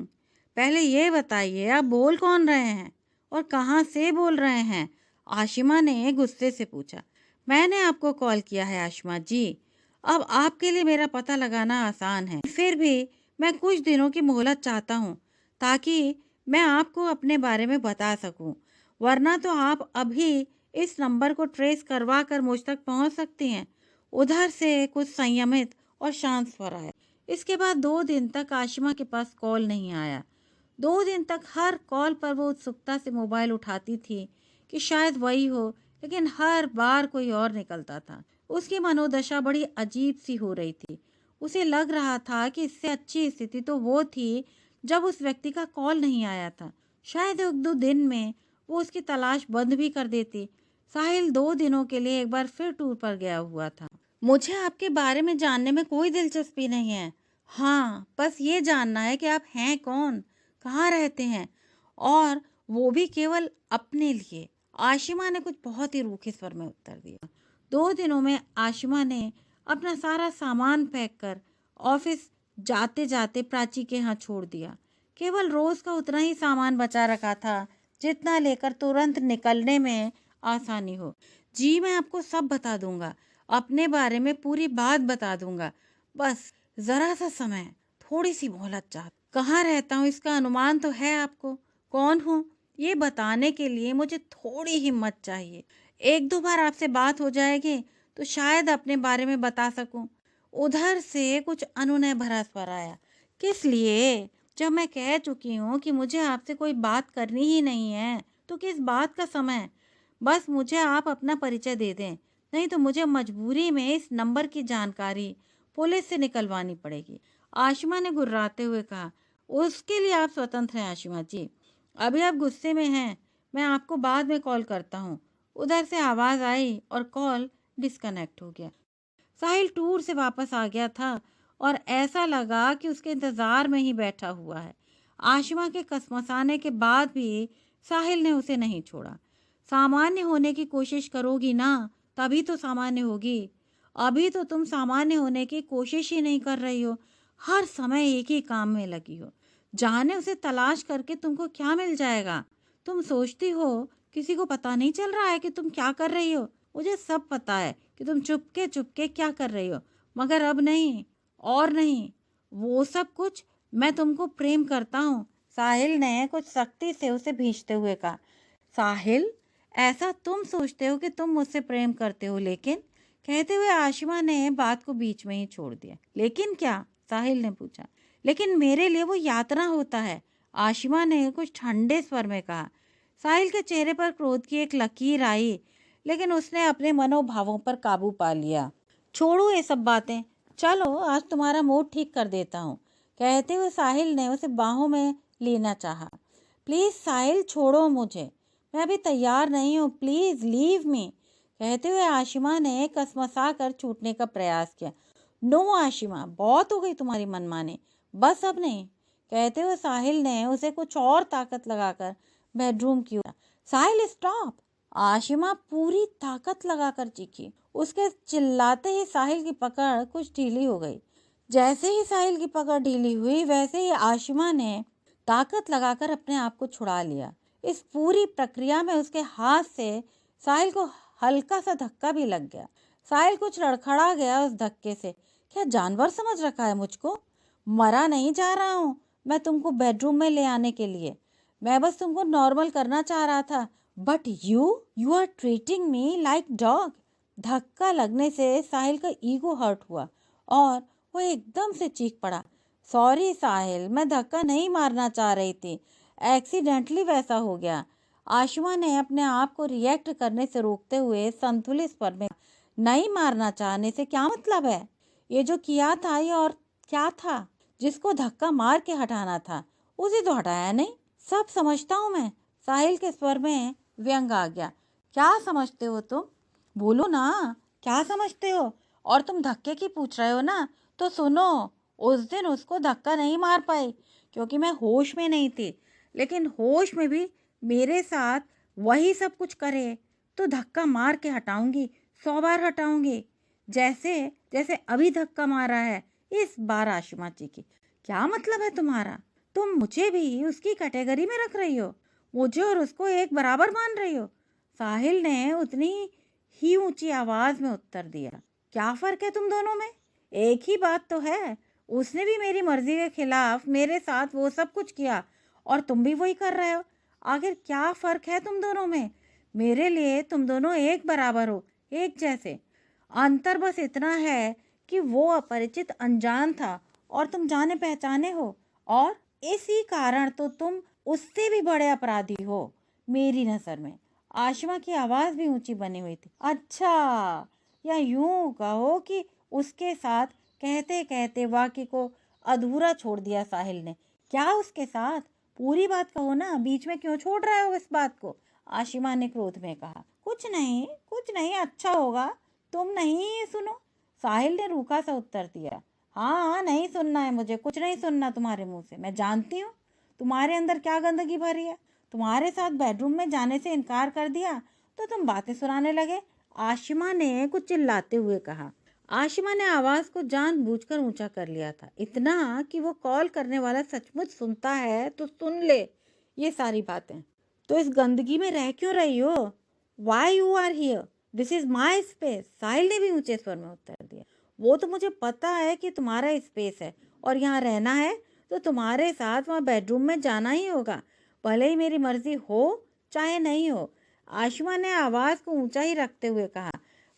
पहले ये बताइए, आप बोल कौन रहे हैं और कहाँ से बोल रहे हैं? आशिमा ने गुस्से से पूछा। मैंने आपको कॉल किया है आशिमा जी। अब आपके लिए मेरा पता लगाना आसान है। फिर भी मैं कुछ दिनों की मोहलत चाहता हूँ, ताकि मैं आपको अपने बारे में बता सकूँ। वरना तो आप अभी इस नंबर को ट्रेस करवा कर मुझ तक पहुँच सकती हैं। उधर से कुछ संयमित और शांत स्वर आया। इसके बाद 2 दिन तक आशिमा के पास कॉल नहीं आया। 2 दिन तक हर कॉल पर वो उत्सुकता से मोबाइल उठाती थी कि शायद वही हो, लेकिन हर बार कोई और निकलता था। उसकी मनोदशा बड़ी अजीब सी हो रही थी। उसे लग रहा था कि इससे अच्छी स्थिति तो वो थी जब उस व्यक्ति का कॉल नहीं आया था। शायद 1-2 दिन में वो उसकी तलाश बंद भी कर देती। साहिल 2 दिनों के लिए एक बार फिर टूर पर गया हुआ था। मुझे आपके बारे में जानने में कोई दिलचस्पी नहीं है। हाँ, बस ये जानना है कि आप हैं कौन, कहाँ रहते हैं, और वो भी केवल अपने लिए। आशिमा ने कुछ बहुत ही रूखे स्वर में उत्तर दिया। 2 दिनों में आशिमा ने अपना सारा सामान पैक कर ऑफिस जाते जाते प्राची के यहाँ छोड़ दिया। केवल रोज का उतना ही सामान बचा रखा था जितना लेकर तुरंत निकलने में आसानी हो। जी मैं आपको सब बता दूंगा, अपने बारे में पूरी बात बता दूंगा। बस जरा सा समय, थोड़ी सी मोहलत चाह। कहाँ रहता हूँ इसका अनुमान तो है आपको। कौन हूँ ये बताने के लिए मुझे थोड़ी हिम्मत चाहिए। 1-2 बार आपसे बात हो जाएगी तो शायद अपने बारे में बता सकूं। उधर से कुछ अनुनय भरा स्वर आया। किस लिए? जब मैं कह चुकी हूँ कि मुझे आपसे कोई बात करनी ही नहीं है, तो किस बात का समय? बस मुझे आप अपना परिचय दे दें, नहीं तो मुझे मजबूरी में इस नंबर की जानकारी पुलिस से निकलवानी पड़ेगी। आशिमा ने गुर्राते हुए कहा। उसके लिए आप स्वतंत्र हैं आशिमा जी। अभी आप गुस्से में हैं, मैं आपको बाद में कॉल करता हूँ। उधर से आवाज़ आई और कॉल डिस्कनेक्ट हो गया। साहिल टूर से वापस आ गया था और ऐसा लगा कि उसके इंतज़ार में ही बैठा हुआ है। आशिमा के कसमसाने के बाद भी साहिल ने उसे नहीं छोड़ा। सामान्य होने की कोशिश करोगी ना, तभी तो सामान्य होगी। अभी तो तुम सामान्य होने की कोशिश ही नहीं कर रही हो, हर समय एक ही काम में लगी हो। जाने उसे तलाश करके तुमको क्या मिल जाएगा? तुम सोचती हो किसी को पता नहीं चल रहा है कि तुम क्या कर रही हो? मुझे सब पता है कि तुम चुपके चुपके क्या कर रही हो, मगर अब नहीं, और नहीं, वो सब कुछ। मैं तुमको प्रेम करता हूँ, साहिल ने कुछ सख्ती से उसे भींचते हुए कहा। साहिल, ऐसा तुम सोचते हो कि तुम मुझसे प्रेम करते हो, लेकिन कहते हुए आशिमा ने बात को बीच में ही छोड़ दिया। लेकिन क्या? साहिल ने पूछा। लेकिन मेरे लिए वो यातना होता है, आशिमा ने कुछ ठंडे स्वर में कहा। साहिल के चेहरे पर क्रोध की एक लकीर आई, लेकिन उसने अपने मनोभावों पर काबू पा लिया। छोड़ो ये सब बातें, चलो आज तुम्हारा मूड ठीक कर देता हूँ। कहते हुए साहिल ने उसे बाहों में लेना चाहा। प्लीज साहिल, छोड़ो मुझे, मैं अभी तैयार नहीं हूँ, प्लीज लीव मी। कहते हुए आशिमा ने कसमसा कर छूटने का प्रयास किया। नो आशिमा, बहुत हो गई तुम्हारी मनमानी, बस अब नहीं। कहते हुए साहिल ने उसे कुछ और ताकत लगाकर बेडरूम की ओर। साहिल स्टॉप! आशिमा पूरी ताकत लगाकर चीखी। उसके चिल्लाते ही साहिल की पकड़ कुछ ढीली हो गई। जैसे ही साहिल की पकड़ ढीली हुई, वैसे ही आशिमा ने ताकत लगाकर अपने आप को छुड़ा लिया। इस पूरी प्रक्रिया में उसके हाथ से साहिल को हल्का सा धक्का भी लग गया। साहिल कुछ लड़खड़ा गया उस धक्के से। क्या जानवर समझ रखा है मुझको? मरा नहीं जा रहा हूँ मैं तुमको बेडरूम में ले आने के लिए। मैं बस तुमको नॉर्मल करना चाह रहा था, but you are treating me like dog. धक्का लगने से साहिल का ईगो हर्ट हुआ और वो एकदम से चीख पड़ा। सॉरी साहिल, मैं धक्का नहीं मारना चाह रही थी, एक्सीडेंटली वैसा हो गया। आशिमा ने अपने आप को रिएक्ट करने से रोकते हुए संतुलित स्वर में, नहीं मारना चाहने से क्या मतलब है? ये जो किया था ये और क्या था? जिसको धक्का मार के हटाना था उसे तो हटाया नहीं। सब समझता हूँ मैं। साहिल के स्वर में व्यंग आ गया। क्या समझते हो तुम? बोलो ना, क्या समझते हो? और तुम धक्के की पूछ रहे हो ना, तो सुनो, उस दिन उसको धक्का नहीं मार पाई क्योंकि मैं होश में नहीं थी, लेकिन होश में भी मेरे साथ वही सब कुछ करे तो धक्का मार के हटाऊंगी, 100 बार हटाऊंगी, जैसे जैसे अभी धक्का मारा है इस बार। आशिमा चीखी। क्या मतलब है तुम्हारा? तुम मुझे भी उसकी कैटेगरी में रख रही हो, मुझे और उसको एक बराबर मान रही हो? साहिल ने उतनी ही ऊंची आवाज में उत्तर दिया। क्या फर्क है तुम दोनों में? एक ही बात तो है, उसने भी मेरी मर्जी के खिलाफ मेरे साथ वो सब कुछ किया और तुम भी वही कर रहे हो। आखिर क्या फर्क है तुम दोनों में? मेरे लिए तुम दोनों एक बराबर हो, एक जैसे। अंतर बस इतना है कि वो अपरिचित अनजान था और तुम जाने पहचाने हो, और इसी कारण तो तुम उससे भी बड़े अपराधी हो मेरी नज़र में। आशिमा की आवाज़ भी ऊंची बनी हुई थी। अच्छा, या यूं कहो कि उसके साथ, कहते कहते वाक्य को अधूरा छोड़ दिया साहिल ने। क्या उसके साथ? पूरी बात कहो ना, बीच में क्यों छोड़ रहे हो इस बात को? आशिमा ने क्रोध में कहा। कुछ नहीं, कुछ नहीं, अच्छा होगा तुम नहीं सुनो, साहिल ने रूखा सा उत्तर दिया। हाँ, नहीं सुनना है मुझे, कुछ नहीं सुनना तुम्हारे मुंह से। मैं जानती हूँ तुम्हारे अंदर क्या गंदगी भरी है। तुम्हारे साथ बेडरूम में जाने से इनकार कर दिया तो तुम बातें सुनाने लगे, आशिमा ने कुछ चिल्लाते हुए कहा। आशिमा ने आवाज को जानबूझकर ऊंचा कर लिया था, इतना कि वो कॉल करने वाला सचमुच सुनता है तो सुन ले ये सारी बातें। तो इस गंदगी में रह क्यों रही हो? Why you are here? This is my space, Sahil ने भी ऊंचे स्वर में उत्तर दिया। वो तो मुझे पता है कि तुम्हारा स्पेस है और यहाँ रहना है तो तुम्हारे साथ वहाँ बेडरूम में जाना ही होगा, भले ही मेरी मर्जी हो चाहे नहीं हो। आशिमा ने आवाज को ऊंचा ही रखते हुए कहा।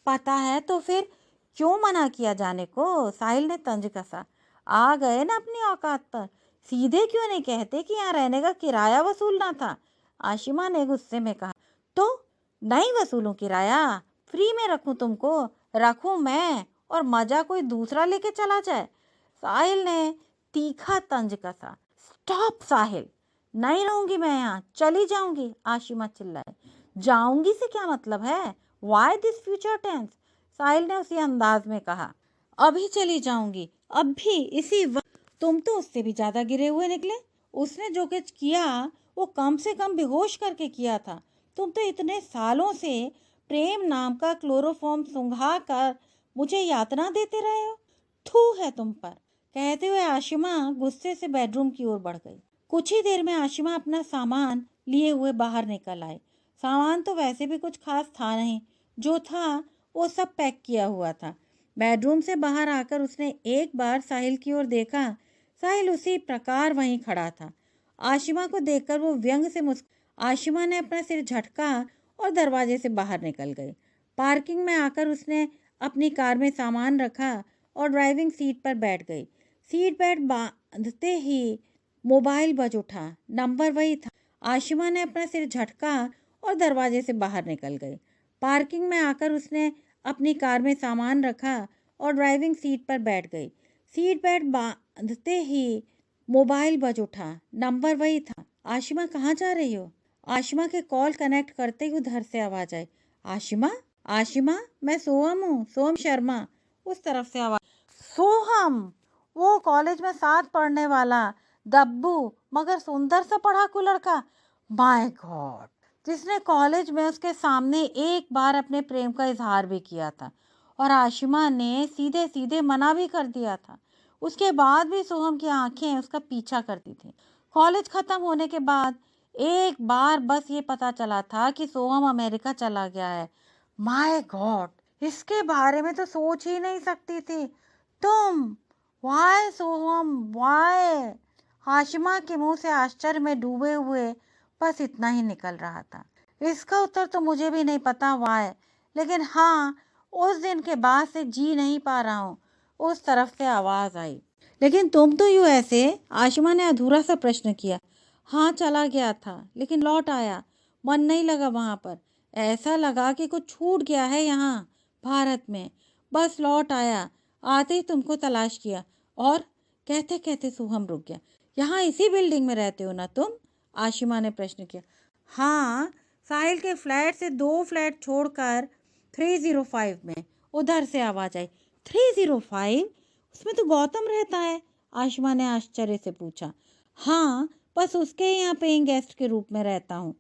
पता है तो फिर क्यों मना किया जाने को? साहिल ने तंज कसा। आ गए ना अपनी औकात पर, सीधे क्यों नहीं कहते कि यहाँ रहने का किराया वसूलना था? आशिमा ने गुस्से में कहा। तो नहीं वसूलूं किराया? फ्री में रखूं तुमको? रखूं मैं और मजा कोई दूसरा लेके चला जाए? साहिल ने तीखा तंज कसा। स्टॉप साहिल, नहीं रहूंगी मैं यहाँ, चली जाऊंगी, आशिमा चिल्लाए। जाऊंगी से क्या मतलब है? Why this future tense? Sahil ने उसी अंदाज में कहा। अभी चली जाऊंगी, अब भी इसी वक्त। तुम तो उससे भी ज्यादा गिरे हुए निकले। उसने जो कुछ किया वो कम से कम बेहोश करके किया था। तुम तो इतने सालों से प्रेम नाम का क्लोरोफॉर्म सुंघा कर मुझे यातना देते रहे हो। थू है तुम पर। कहते हुए आशिमा गुस्से से बेडरूम की ओर बढ़ गई। कुछ ही देर में आशिमा अपना सामान लिए हुए बाहर निकल आए। सामान तो वैसे भी कुछ खास था नहीं, जो था वो सब पैक किया हुआ था। बेडरूम से बाहर आकर उसने एक बार साहिल की ओर देखा। साहिल उसी प्रकार वहीं खड़ा था। आशिमा को देखकर वो व्यंग से आशिमा ने अपना सिर झटका और दरवाजे से बाहर निकल गई। पार्किंग में आकर उसने अपनी कार में सामान रखा और ड्राइविंग सीट पर बैठ गई। सीट बेल्ट बांधते ही मोबाइल बज उठा। नंबर वही था। आशिमा ने अपना सिर झटका और दरवाजे से बाहर निकल गई। पार्किंग में आकर उसने अपनी कार में सामान रखा और ड्राइविंग सीट पर बैठ गई। सीट बेल्ट बांधते ही मोबाइल बज उठा। नंबर वही था। आशिमा, कहाँ जा रही हो? आशिमा के कॉल कनेक्ट करते ही उधर से आवाज आई। आशिमा, आशिमा, मैं सोहम हूँ, सोहम शर्मा। उस तरफ से आवाज। सोहम, वो कॉलेज में साथ पढ़ने वाला दब्बू मगर सुंदर सा पढ़ाकू लड़का। माय गॉड, जिसने कॉलेज में उसके सामने एक बार अपने प्रेम का इजहार भी किया था और आशिमा ने सीधे सीधे मना भी कर दिया था। उसके बाद भी सोहम की आंखें उसका पीछा करती थी। कॉलेज खत्म होने के बाद एक बार बस ये पता चला था कि सोहम अमेरिका चला गया है। माय गॉड, इसके बारे में तो सोच ही नहीं सकती थी तुम। वाई सोहम, वाई? हाशिमा के मुंह से आश्चर्य में डूबे हुए बस इतना ही निकल रहा था। इसका उत्तर तो मुझे भी नहीं पता वाई, लेकिन हाँ, उस दिन के बाद से जी नहीं पा रहा हूँ। उस तरफ से आवाज आई। लेकिन तुम तो यूं ऐसे? आशिमा ने अधूरा सा प्रश्न किया। हाँ, चला गया था लेकिन लौट आया। मन नहीं लगा वहां पर। ऐसा लगा कि कुछ छूट गया है यहाँ भारत में। बस लौट आया। आते ही तुमको तलाश किया। और कहते कहते सोहम रुक गया। यहाँ इसी बिल्डिंग में रहते हो ना तुम? आशिमा ने प्रश्न किया। हाँ, साहिल के फ्लैट से 2 फ्लैट छोड़कर 305 में। उधर से आवाज आई। 305? उसमें तो गौतम रहता है, आशिमा ने आश्चर्य से पूछा। हाँ, बस उसके ही यहाँ पेइंग गेस्ट के रूप में रहता हूँ,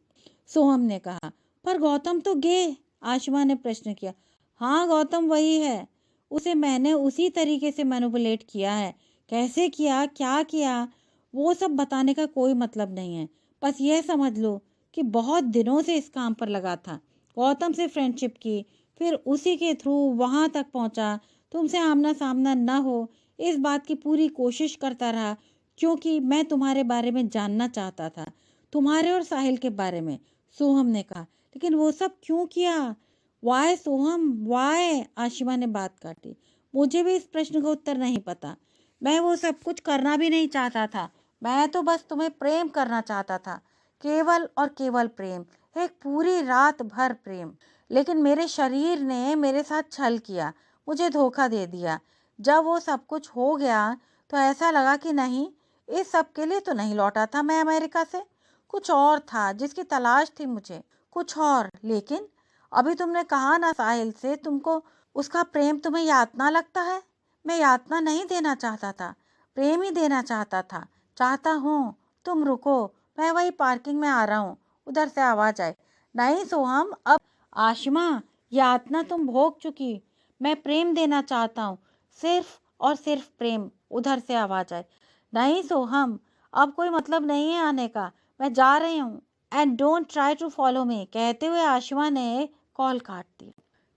सोहम ने कहा। पर गौतम तो गे? आशिमा ने प्रश्न किया। हाँ, गौतम वही है। उसे मैंने उसी तरीके से मैनिपुलेट किया है। कैसे किया, क्या किया, वो सब बताने का कोई मतलब नहीं है। बस यह समझ लो कि बहुत दिनों से इस काम पर लगा था। गौतम से फ्रेंडशिप की, फिर उसी के थ्रू वहां तक पहुंचा। तुमसे आमना सामना न हो इस बात की पूरी कोशिश करता रहा, क्योंकि मैं तुम्हारे बारे में जानना चाहता था, तुम्हारे और साहिल के बारे में, सोहम ने कहा। लेकिन वो सब क्यों किया? वाई सोहम, वाई? आशिमा ने बात काटी। मुझे भी इस प्रश्न का उत्तर नहीं पता। मैं वो सब कुछ करना भी नहीं चाहता था। मैं तो बस तुम्हें प्रेम करना चाहता था, केवल और केवल प्रेम, एक पूरी रात भर प्रेम। लेकिन मेरे शरीर ने मेरे साथ छल किया, मुझे धोखा दे दिया। जब वो सब कुछ हो गया तो ऐसा लगा कि नहीं, इस सब के लिए तो नहीं लौटा था मैं अमेरिका से। कुछ और था जिसकी तलाश थी मुझे, कुछ और। लेकिन अभी तुमने कहा ना साहिल से तुमको उसका प्रेम तुम्हें यातना लगता है। मैं यातना नहीं देना चाहता था, प्रेम ही देना चाहता था, चाहता हूँ। तुम रुको, मैं वही पार्किंग में आ रहा हूँ। उधर से आवाज आए। नहीं सोहम, अब। आशिमा, यातना तुम भोग चुकी, मैं प्रेम देना चाहता हूँ, सिर्फ और सिर्फ प्रेम। उधर से आवाज आए। नहीं सोहम, अब कोई मतलब नहीं है आने का, मैं जा रही हूँ। And don't try to follow me, कहते हुए आशिमा ने कॉल काट दी।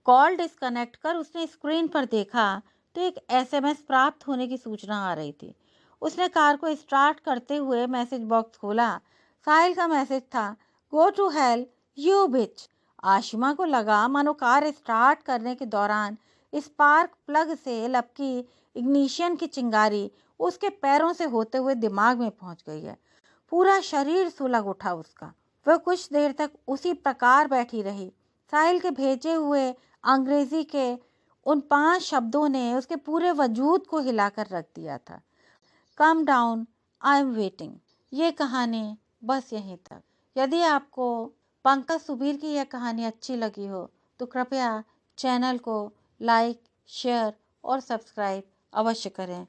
कॉल डिस्कनेक्ट कर उसने स्क्रीन पर देखा तो एक एसएमएस प्राप्त होने की सूचना आ रही थी। उसने कार को स्टार्ट करते हुए मैसेज बॉक्स खोला। साहिल का मैसेज था। Go to hell you bitch. Ashima को लगा मानो कार स्टार्ट करने के दौरान स्पार्क प्लग से लपकी इग्निशन की चिंगारी उसके पैरों से होते हुए दिमाग में पहुंच गई है। पूरा शरीर सुलग उठा उसका। वह कुछ देर तक उसी प्रकार बैठी रही। साहिल के भेजे हुए अंग्रेजी के उन 5 शब्दों ने उसके पूरे वजूद को हिलाकर रख दिया था। Come down, I am waiting. ये कहानी बस यहीं तक। यदि आपको पंकज सुबीर की यह कहानी अच्छी लगी हो तो कृपया चैनल को लाइक, शेयर और सब्सक्राइब अवश्य करें।